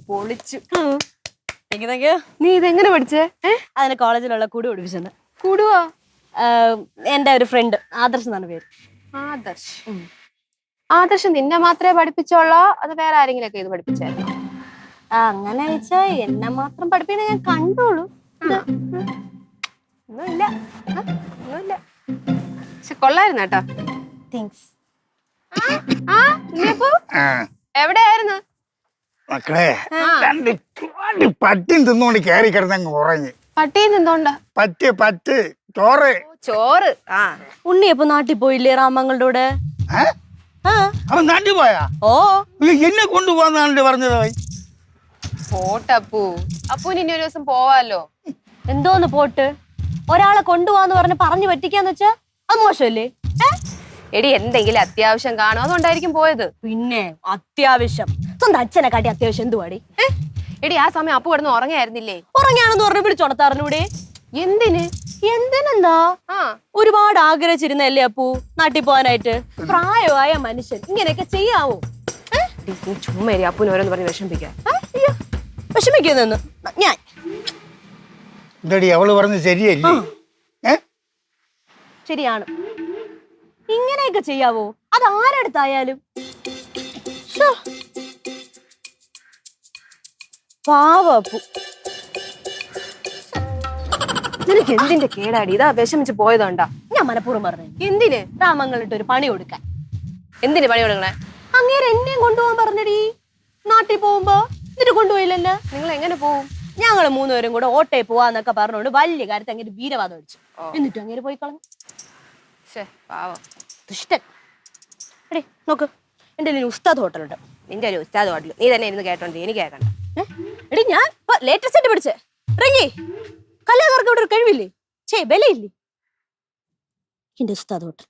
പൊളിച്ചു. നീ ഇതെങ്ങനെ പഠിച്ചേ? അതിന് കോളേജിലുള്ള കൂടി പഠിപ്പിച്ചെന്ന്. കൂടുവാ? എന്റെ ഒരു ഫ്രണ്ട് ആദർശ് എന്നാണ് പേര്. ആദർശ്. ആദർശ് നിന്നെ മാത്രമേ പഠിപ്പിച്ചോളോ അത് വേറെ ആരെങ്കിലും ഒക്കെ ഇത് പഠിപ്പിച്ചായിരുന്നു? അങ്ങനെ വെച്ചാ എന്നെ മാത്രം പഠിപ്പിക്കണ ഞാൻ കണ്ടോളൂ. ഒന്നുമില്ല. ഒന്നുമില്ല. പക്ഷെ കൊള്ളായിരുന്നു കേട്ടോ. താങ്ക്സ്. എവിടെയായിരുന്നു മക്കളെ? രണ്ട് പട്ടിയും തിന്നോണ്ട് കയറി കിടന്നങ്ങ് ഉറങ്ങി. പട്ടിയിൽ നിന്നോണ്ടാ? പറ്റ് ചോറ്. ചോറ്. ഉണ്ണിയപ്പോ നാട്ടിൽ പോയില്ലേ രാമങ്ങളുടെ കൂടെ? അവൻ നാട്ടിൽ പോയാ? ഓ, എന്നെ കൊണ്ടുപോകാന്നാണ് പറഞ്ഞത്. പോട്ടപ്പൂ. അപ്പൂന് ഇനി ഒരു ദിവസം പോവാലോ. എന്തോന്ന് പോട്ട്? ഒരാളെ കൊണ്ടുപോവാന്ന് പറഞ്ഞു പറ്റിക്കാന്ന് വെച്ചാ അത് മോശമല്ലേ? എടി എന്തെങ്കിലും അത്യാവശ്യം കാണും അതുകൊണ്ടായിരിക്കും പോയത്. പിന്നെ അത്യാവശ്യം സ്വന്തം അച്ഛനെ കാട്ടി അത്യാവശ്യം എന്തുവാടി? എടി ആ സമയം അപ്പു കിടന്ന് ഉറങ്ങായിരുന്നില്ലേ? ഉറങ്ങാണെന്ന് പറഞ്ഞു വിളിച്ചോണത്താറിനൂടെ. എന്തിനെന്താ? ഒരുപാട് ആഗ്രഹിച്ചിരുന്നല്ലേ അപ്പു നാട്ടിൽ പോകാനായിട്ട്. പ്രായമായ മനുഷ്യൻ ഇങ്ങനെയൊക്കെ ചെയ്യാവോ? ചുമ്മാ അപ്പൂന് ഓരോന്ന് പറഞ്ഞ് വിഷമിപ്പിക്കാം. വിഷമിക്കുന്നു ഞാൻ. എന്താടി അവള് പറഞ്ഞത് ശരിയല്ലേ? ശരിയാണ്. ഇങ്ങനെയൊക്കെ ചെയ്യാവോ? അത് ആരെടുത്തായാലും. പാവപ്പു. നിനക്ക് എന്തിന്റെ കേടാടി? ഇതാ വിഷമിച്ച് പോയതുകൊണ്ടാ. ഞാൻ മനഃപൂർവ്വം പറഞ്ഞു. എന്തിന്? രാമങ്ങളിട്ട് ഒരു പണി കൊടുക്കാൻ. എന്തിന് പണി കൊടുക്കണേ? അങ്ങേരെ എന്നെയും കൊണ്ടുപോകാൻ പറഞ്ഞടി നാട്ടിൽ പോകുമ്പോ. എന്നിട്ട് കൊണ്ടുപോയില്ലല്ലോ. നിങ്ങൾ എങ്ങനെ പോവും? ഞങ്ങള് 3 പേരും കൂടെ ഓട്ടയിൽ പോവാന്നൊക്കെ പറഞ്ഞോണ്ട് വലിയ കാര്യത്തിൽ അങ്ങനെ വീരവാദം അടിച്ചു. എന്നിട്ടും അങ്ങനെ പോയി കളഞ്ഞു. ദുഷ്ടൻ. എടേ നോക്ക്, എന്റെ ഉസ്താദ് ഹോട്ടലുണ്ട്. നിന്റെ ഒരു ഉസ്താദ് ഹോട്ടൽ നീ തന്നെ ഇരുന്ന് കേട്ടോണ്ട് എനിക്ക് കേൾക്കണ്ട. എടി ഞാൻ ലേറ്റസ്റ്റ് ആയിട്ട് പഠിച്ചേ ഇറങ്ങി കലാകാർക്ക് ഇവിടെ ഒരു കഴിവില്ലേ? ബലയില്ലേ? എന്റെ ഉസ്താദ് ഹോട്ടൽ.